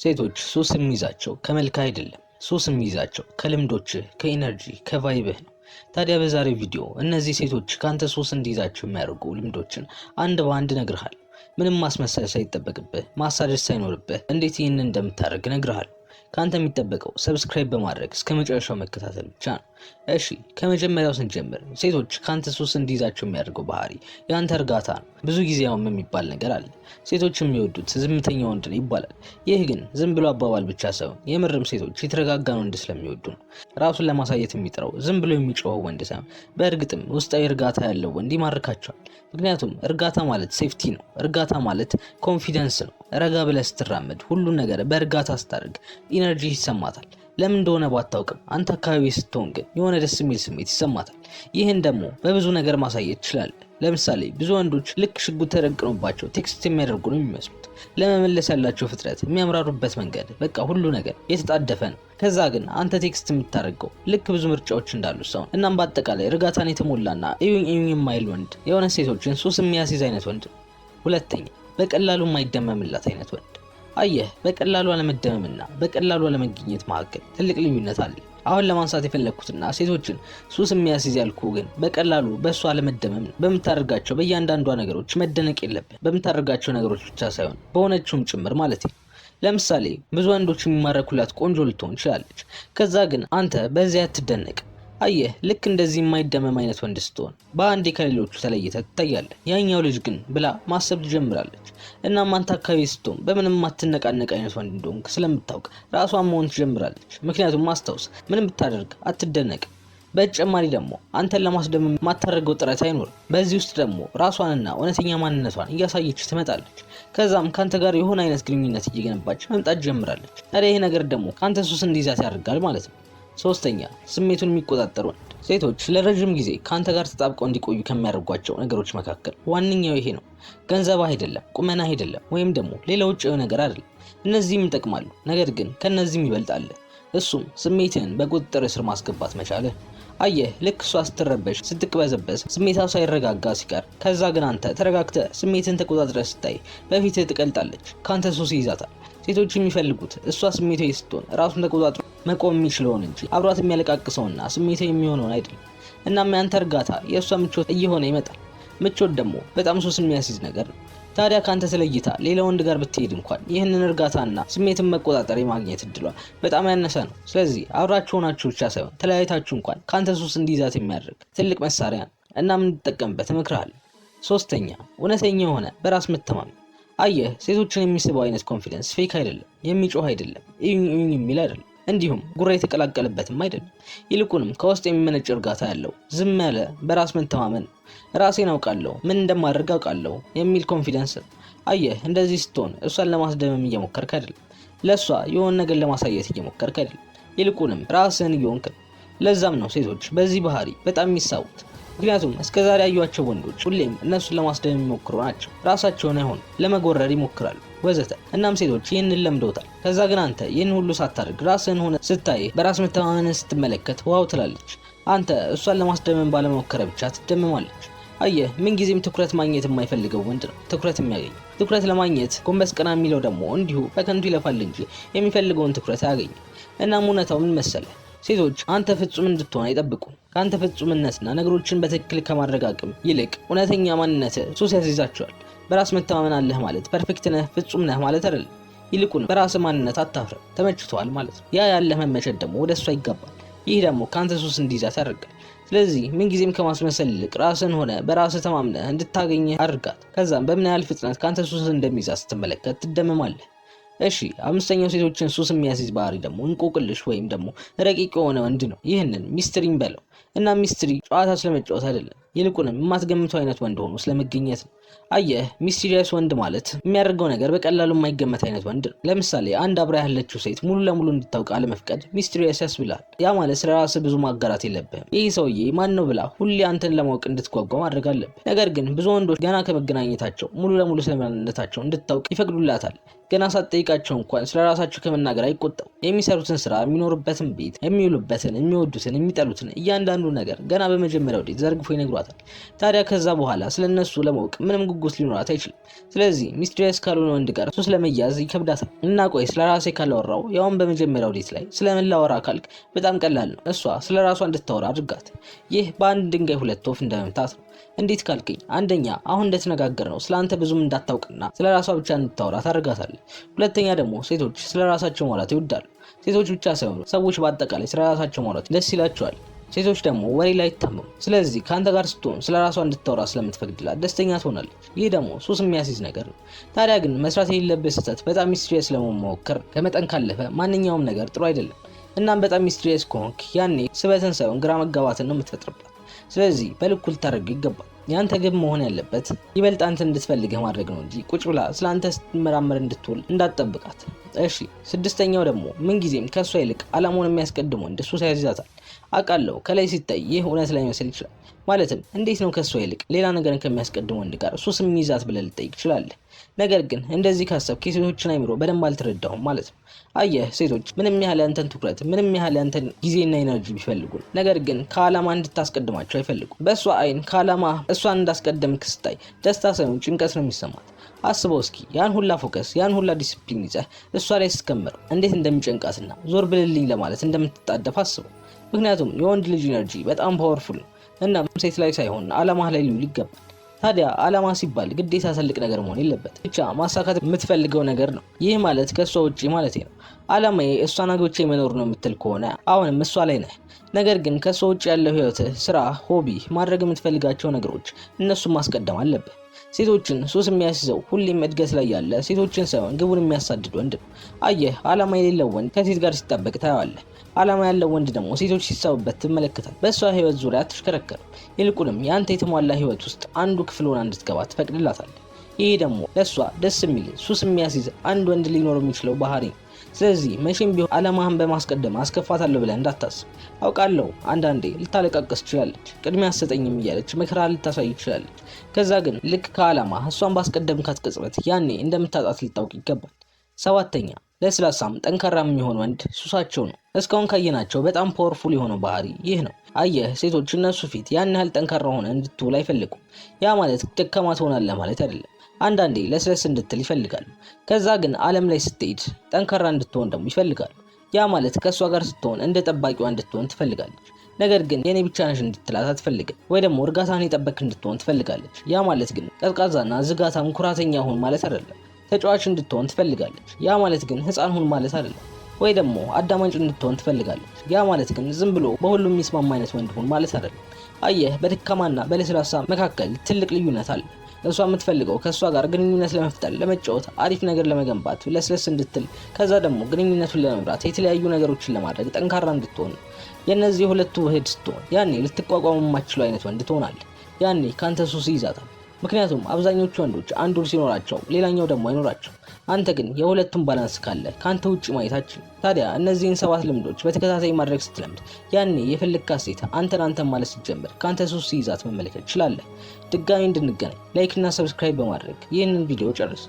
ሴቶች ሱስ የሚይዛቸው ከመልክ አይደለም። ሱስ የሚይዛቸው ከልምዶች፣ ከኢነርጂ፣ ከቫይብህ ነው። ታዲያ በዛሬው ቪዲዮ እነዚህ ሴቶች ካንተ ሱስ እንዲይዛቸው የሚያደርጉ ልምዶችን አንድ በአንድ እነግርሃለሁ። ምንም ማስመሰል ሳይጠበቅብህ፣ ማሳደድ ሳይኖርብህ እንዴት ይህንን እንደምታደርግ እነግርሃለሁ። ካንተ የሚጠበቀው ሰብስክራይብ በማድረግ እስከ መጨረሻው መከታተል ብቻ ነው። እሺ ከመጀመሪያው ስንጀምር ሴቶች ካንተ ሱስ እንዲይዛቸው የሚያደርገው ባህሪ ያንተ እርጋታ ነው። ብዙ ጊዜ የሚባል ነገር አለ። ሴቶች የሚወዱት ዝምተኛ ወንድ ነው ይባላል። ይህ ግን ዝም ብሎ አባባል ብቻ ሳይሆን የምርም ሴቶች የተረጋጋ ወንድ ስለሚወዱ ነው። ራሱን ለማሳየት የሚጥረው ዝም ብሎ የሚጮኸው ወንድ ሳይሆን በእርግጥም ውስጣዊ እርጋታ ያለው ወንድ ይማርካቸዋል። ምክንያቱም እርጋታ ማለት ሴፍቲ ነው። እርጋታ ማለት ኮንፊደንስ ነው። ረጋ ብለህ ስትራመድ ሁሉን ነገር በእርጋታ ስታደርግ ኢነርጂ ይሰማታል። ለምን እንደሆነ ባታውቅም አንተ አካባቢ ስትሆን ግን የሆነ ደስ የሚል ስሜት ይሰማታል። ይህን ደግሞ በብዙ ነገር ማሳየት ትችላለህ። ለምሳሌ ብዙ ወንዶች ልክ ሽጉጥ ተደቅኖባቸው ቴክስት የሚያደርጉ ነው የሚመስሉት። ለመመለስ ያላቸው ፍጥረት፣ የሚያምራሩበት መንገድ፣ በቃ ሁሉ ነገር የተጣደፈ ነው። ከዛ ግን አንተ ቴክስት የምታደርገው ልክ ብዙ ምርጫዎች እንዳሉ ሰው። እናም በአጠቃላይ እርጋታን የተሞላና እዩኝ የማይል ወንድ የሆነ ሴቶችን ሱስ የሚያስይዝ አይነት ወንድ ነው። ሁለተኛ በቀላሉ የማይደመምላት አይነት ወንድ። አየህ በቀላሉ አለመደመምና በቀላሉ አለመገኘት መካከል ትልቅ ልዩነት አለ። አሁን ለማንሳት የፈለኩትና ሴቶችን ሱስ የሚያስይዝ ያልኩ ግን በቀላሉ በእሱ አለመደመም ነው። በምታደርጋቸው በእያንዳንዷ ነገሮች መደነቅ የለብን። በምታደርጋቸው ነገሮች ብቻ ሳይሆን በሆነችውም ጭምር ማለት ነው። ለምሳሌ ብዙ ወንዶች የሚማረኩላት ቆንጆ ልትሆን ትችላለች። ከዛ ግን አንተ በዚያ አትደነቅ። አየህ ልክ እንደዚህ የማይደመም አይነት ወንድ ስትሆን በአንዴ ከሌሎቹ ተለይተህ ትታያለህ። ያኛው ልጅ ግን ብላ ማሰብ ትጀምራለች። እናም አንተ አካባቢ ስትሆን በምንም ማትነቃነቅ አይነት ወንድ እንደሆንክ ስለምታውቅ ራሷን መሆን ትጀምራለች። ምክንያቱም ማስታወስ ምንም ብታደርግ አትደነቅ። በተጨማሪ ደግሞ አንተን ለማስደመም የማታደርገው ጥረት አይኖርም። በዚህ ውስጥ ደግሞ ራሷንና እውነተኛ ማንነቷን እያሳየች ትመጣለች። ከዛም ካንተ ጋር የሆነ አይነት ግንኙነት እየገነባች መምጣት ትጀምራለች። ታዲያ ይሄ ነገር ደግሞ ካንተ ሱስ እንዲይዛት ያደርጋል ማለት ነው። ሶስተኛ ስሜቱን የሚቆጣጠር ወንድ። ሴቶች ለረጅም ጊዜ ካንተ ጋር ተጣብቀው እንዲቆዩ ከሚያደርጓቸው ነገሮች መካከል ዋነኛው ይሄ ነው። ገንዘብ አይደለም፣ ቁመና አይደለም፣ ወይም ደግሞ ሌላ ውጫዊ ነገር አይደለም። እነዚህም ይጠቅማሉ፣ ነገር ግን ከነዚህም ይበልጣል። እሱም ስሜትህን በቁጥጥር ስር ማስገባት መቻልህ። አየህ ልክ እሷ ስትረበሽ፣ ስትቅበዘበዝ፣ ስሜታው ሳይረጋጋ ሲቀር ከዛ ግን አንተ ተረጋግተህ ስሜትን ተቆጣጥረህ ስታይ በፊትህ ትቀልጣለች። ካንተ ሱስ ይይዛታል። ሴቶች የሚፈልጉት እሷ ስሜታዊ ስትሆን ራሱን ተቆጣጥሮ መቆም የሚችለውን እንጂ አብሯት የሚያለቃቅሰውና ስሜታዊ የሚሆነውን አይደለም። እናም ያንተ እርጋታ የእሷ ምቾት እየሆነ ይመጣል። ምቾት ደግሞ በጣም ሱስ የሚያስይዝ ነገር ነው። ታዲያ ካንተ ተለይታ ሌላ ወንድ ጋር ብትሄድ እንኳን ይህንን እርጋታና ስሜትን መቆጣጠር የማግኘት እድሏ በጣም ያነሰ ነው። ስለዚህ አብራችሁ ሆናችሁ ብቻ ሳይሆን ተለያይታችሁ እንኳን ካንተ ሱስ እንዲይዛት የሚያደርግ ትልቅ መሳሪያ ነው። እናም እንድትጠቀምበት እመክርሃለሁ። ሶስተኛ እውነተኛ የሆነ በራስ መተማመን። አየህ ሴቶችን የሚስበው አይነት ኮንፊደንስ ፌክ አይደለም፣ የሚጮህ አይደለም፣ እዩኝ የሚል አይደለም፣ እንዲሁም ጉራ የተቀላቀለበትም አይደለም። ይልቁንም ከውስጥ የሚመነጭ እርጋታ ያለው ዝም ያለ በራስ መተማመን፣ ራሴን አውቃለሁ፣ ምን እንደማደርግ አውቃለሁ የሚል ኮንፊደንስ። አየህ እንደዚህ ስትሆን እሷን ለማስደመም እየሞከርክ አይደለም፣ ለእሷ የሆነ ነገር ለማሳየት እየሞከርክ አይደለም፣ ይልቁንም ራስህን እየሆንክ ነው። ለዛም ነው ሴቶች በዚህ ባህሪ በጣም የሚሳቡት። ምክንያቱም እስከዛሬ ያዩዋቸው ወንዶች ሁሌም እነሱን ለማስደመም የሚሞክሩ ናቸው። ራሳቸውን አይሆን ለመጎረር ይሞክራሉ ወዘተ። እናም ሴቶች ይህንን ለምደውታል። ከዛ ግን አንተ ይህን ሁሉ ሳታደርግ ራስህን ሆነ ስታይ በራስ መተማመንን ስትመለከት ዋው ትላለች። አንተ እሷን ለማስደመም ባለመሞከር ብቻ ትደመማለች። አየህ ምንጊዜም ትኩረት ማግኘት የማይፈልገው ወንድ ነው ትኩረት የሚያገኝ። ትኩረት ለማግኘት ጎንበስ ቀና የሚለው ደግሞ እንዲሁ በከንቱ ይለፋል እንጂ የሚፈልገውን ትኩረት አያገኝም። እናም እውነታው ምን መሰለህ? ሴቶች አንተ ፍጹም እንድትሆን አይጠብቁም። ከአንተ ፍጹምነትና ነገሮችን በትክክል ከማድረግ አቅም ይልቅ እውነተኛ ማንነት ሱስ ያስይዛቸዋል። በራስ መተማመን አለህ ማለት ፐርፌክት ነህ፣ ፍጹም ነህ ማለት አይደለም። ይልቁን በራስ ማንነት አታፍርም፣ ተመችቷል ማለት ነው። ያ ያለህ መመቸት ደግሞ ወደ እሷ ይገባል። ይህ ደግሞ ካንተ ሱስ እንዲይዛት ያደርጋል። ስለዚህ ምንጊዜም ከማስመሰል ይልቅ ራስን ሆነ በራስህ ተማምነህ እንድታገኘህ አድርጋት። ከዛም በምን ያህል ፍጥነት ካንተ ሱስ እንደሚይዛት ስትመለከት ትደመማለህ። እሺ አምስተኛው ሴቶችን ሱስ የሚያስይዝ ባህሪ ደግሞ እንቆቅልሽ ወይም ደግሞ ረቂቅ የሆነ ወንድ ነው። ይህንን ሚስትሪም በለው። እና ሚስትሪ ጨዋታ ስለመጫወት አይደለም፣ ይልቁንም የማትገምተው አይነት ወንድ ሆኖ ስለመገኘት ነው። አየህ ሚስቲሪየስ ወንድ ማለት የሚያደርገው ነገር በቀላሉ የማይገመት አይነት ወንድ ነው። ለምሳሌ አንድ አብራ ያለችው ሴት ሙሉ ለሙሉ እንድታውቅ አለመፍቀድ ሚስቲሪየስ ያስብላል። ያ ማለት ስለ ራስህ ብዙ ማጋራት የለብህም። ይህ ሰውዬ ማን ነው ብላ ሁሌ አንተን ለማወቅ እንድትጓጓ ማድረግ አለብህ። ነገር ግን ብዙ ወንዶች ገና ከመገናኘታቸው ሙሉ ለሙሉ ስለማንነታቸው እንድታውቅ ይፈቅዱላታል። ገና ሳትጠይቃቸው እንኳን ስለ ራሳቸው ከመናገር አይቆጠቡ። የሚሰሩትን ስራ፣ የሚኖሩበትን ቤት፣ የሚውሉበትን፣ የሚወዱትን፣ የሚጠሉትን እያንዳንዱ ነገር ገና በመጀመሪያው ዴት ዘርግፎ ይነግሯታል። ታዲያ ከዛ በኋላ ስለነሱ ለማወቅ ምንም ጉጉት ሊኖራት አይችልም። ስለዚህ ሚስትሪየስ ካልሆነ ወንድ ጋር ሱስ ለመያዝ ይከብዳታል። እና ቆይ ስለራሴ ካላወራው ያውን በመጀመሪያው ዴት ላይ ስለምን ላወራ ካልክ በጣም ቀላል ነው። እሷ ስለራሷ እንድታወራ አድርጋት። ይህ በአንድ ድንጋይ ሁለት ወፍ እንደመምታት ነው። እንዴት ካልከኝ፣ አንደኛ አሁን እንደተነጋገር ነው ስለአንተ ብዙም እንዳታውቅና ስለራሷ ብቻ እንድታወራ ታደርጋታለህ። ሁለተኛ ደግሞ ሴቶች ስለራሳቸው ማውራት ይወዳሉ። ሴቶች ብቻ ሳይሆኑ ሰዎች በአጠቃላይ ስለራሳቸው ማውራት ደስ ይላቸዋል። ሴቶች ደግሞ ወሬ ላይ አይታመሙ። ስለዚህ ከአንተ ጋር ስትሆን ስለራሷ እንድታወራ ስለምትፈቅድላት ደስተኛ ትሆናለች። ይህ ደግሞ ሱስ የሚያስይዝ ነገር ነው። ታዲያ ግን መስራት የሌለበት ስህተት በጣም ሚስትሪየስ ለመሞከር ከመጠን ካለፈ ማንኛውም ነገር ጥሩ አይደለም። እናም በጣም ሚስትሪየስ ከሆንክ ያኔ ስበትን ሳይሆን ግራ መጋባትን ነው የምትፈጥርባት። ስለዚህ በልኩ ልታደርገው ይገባል። ያንተ ግብ መሆን ያለበት ይበልጥ አንተ እንድትፈልግህ ማድረግ ነው እንጂ ቁጭ ብላ ስላንተ ስትመራመር እንድትውል እንዳትጠብቃት። እሺ፣ ስድስተኛው ደግሞ ምንጊዜም ከሷ ይልቅ አላማውን የሚያስቀድመው ወንድ ሱስ ያስይዛታል። አውቃለሁ ከላይ ሲታይ ይህ እውነት ላይመስል ይችላል። ማለትም እንዴት ነው ከሷ ይልቅ ሌላ ነገርን ከሚያስቀድመው ወንድ ጋር ሱስ የሚይዛት ብለህ ልጠይቅ ትችላለህ። ነገር ግን እንደዚህ ካሰብክ የሴቶችን አይምሮ በደንብ አልተረዳሁም ማለት ነው። አየህ፣ ሴቶች ምንም ያህል ያንተን ትኩረት፣ ምንም ያህል ያንተን ጊዜና ኤነርጂ ቢፈልጉ፣ ነገር ግን ከዓላማ እንድታስቀድማቸው አይፈልጉም። በእሷ አይን ከዓላማ እሷን እንዳስቀደምክ ስታይ ደስታ ሳይሆን ጭንቀት ነው የሚሰማት። አስበው እስኪ ያን ሁላ ፎከስ፣ ያን ሁላ ዲሲፕሊን ይዘህ እሷ ላይ ስትከምረው እንዴት እንደሚጨንቃትና ዞር ብልልኝ ለማለት እንደምትጣደፍ አስበው። ምክንያቱም የወንድ ልጅ ኤነርጂ በጣም ፓወርፉል ነው። እናም ሴት ላይ ሳይሆን ዓላማ ላይ ሊውል ይገባል። ታዲያ ዓላማ ሲባል ግዴታ ትልቅ ነገር መሆን የለበት፣ ብቻ ማሳካት የምትፈልገው ነገር ነው። ይህ ማለት ከእሷ ውጪ ማለት ነው። ዓላማዬ እሷን አግብቼ መኖር ነው የምትል ከሆነ አሁንም እሷ ላይ ነህ። ነገር ግን ከእሷ ውጪ ያለው ህይወትህ፣ ስራ፣ ሆቢ፣ ማድረግ የምትፈልጋቸው ነገሮች እነሱን ማስቀደም አለብህ። ሴቶችን ሱስ የሚያስይዘው ሁሌም እድገት ላይ ያለ ሴቶችን ሳይሆን ግቡን የሚያሳድድ ወንድ ነው። አየህ፣ ዓላማ የሌለው ወንድ ከሴት ጋር ሲጣበቅ ታየዋለህ። ዓላማ ያለው ወንድ ደግሞ ሴቶች ሲሳቡበት ትመለከታል። በእሷ ህይወት ዙሪያ አትሽከረከርም። ይልቁንም የአንተ የተሟላ ህይወት ውስጥ አንዱ ክፍል ሆና እንድትገባ ትፈቅድላታለህ። ይህ ደግሞ ለእሷ ደስ የሚል ሱስ የሚያስይዝ አንድ ወንድ ሊኖር የሚችለው ባህሪ ነው። ስለዚህ መቼም ቢሆን ዓላማህን በማስቀደም አስከፋታለሁ ብለህ እንዳታስብ። አውቃለሁ አንዳንዴ ልታለቃቀስ ትችላለች፣ ቅድሚያ አትሰጠኝም እያለች መከራ ልታሳይ ትችላለች። ከዛ ግን ልክ ከዓላማ እሷን ባስቀደምካት ቅጽበት ያኔ እንደምታጣት ልታውቅ ይገባል። ሰባተኛ፣ ለስላሳም ጠንካራም የሚሆን ወንድ ሱሳቸው ነው። እስካሁን ካየናቸው በጣም ፓወርፉል የሆነው ባህሪ ይህ ነው። አየህ፣ ሴቶች እነሱ ፊት ያን ያህል ጠንካራ ሆነ እንድትውል አይፈልጉም። ያ ማለት ደካማ ትሆናለህ ማለት አይደለም። አንዳንዴ ለስለስ እንድትል ይፈልጋሉ። ከዛ ግን ዓለም ላይ ስትሄድ ጠንካራ እንድትሆን ደግሞ ይፈልጋሉ። ያ ማለት ከእሷ ጋር ስትሆን እንደ ጠባቂዋ እንድትሆን ትፈልጋለች። ነገር ግን የኔ ብቻ ነሽ እንድትላት አትፈልግም። ወይ ደግሞ እርጋታን የጠበቅ እንድትሆን ትፈልጋለች። ያ ማለት ግን ቀዝቃዛና ዝጋታም ኩራተኛ ሁን ማለት አይደለም። ተጫዋች እንድትሆን ትፈልጋለች። ያ ማለት ግን ህፃን ሁን ማለት አይደለም። ወይ ደግሞ አዳማጭ እንድትሆን ትፈልጋለች። ያ ማለት ግን ዝም ብሎ በሁሉም የሚስማማ አይነት ወንድ ሁን ማለት አይደለም። አየህ፣ በደካማና በለስላሳ መካከል ትልቅ ልዩነት አለ። እሷ የምትፈልገው ከእሷ ጋር ግንኙነት ለመፍጠር፣ ለመጫወት፣ አሪፍ ነገር ለመገንባት ለስለስ እንድትል፣ ከዛ ደግሞ ግንኙነቱን ለመምራት የተለያዩ ነገሮችን ለማድረግ ጠንካራ እንድትሆን። የእነዚህ የሁለቱ ውህድ ስትሆን ያኔ ልትቋቋሙ የማትችለው አይነት ወንድ ትሆናለህ። ያኔ ካንተ ሱስ ይይዛታል። ምክንያቱም አብዛኞቹ ወንዶች አንዱ ሲኖራቸው ሌላኛው ደግሞ አይኖራቸው። አንተ ግን የሁለቱም ባላንስ ካለ ካንተ ውጪ ማየታችን። ታዲያ እነዚህን 7 ልምዶች በተከታታይ ማድረግ ስትለምድ ያኔ የፈለግካት ሴት አንተን ማለት ስትጀምር ካንተ ሱስ ይዛት መመልከት ትችላለህ። ድጋሚ እንድንገናኝ ላይክ እና ሰብስክራይብ በማድረግ ይህንን ቪዲዮ ጨርስ።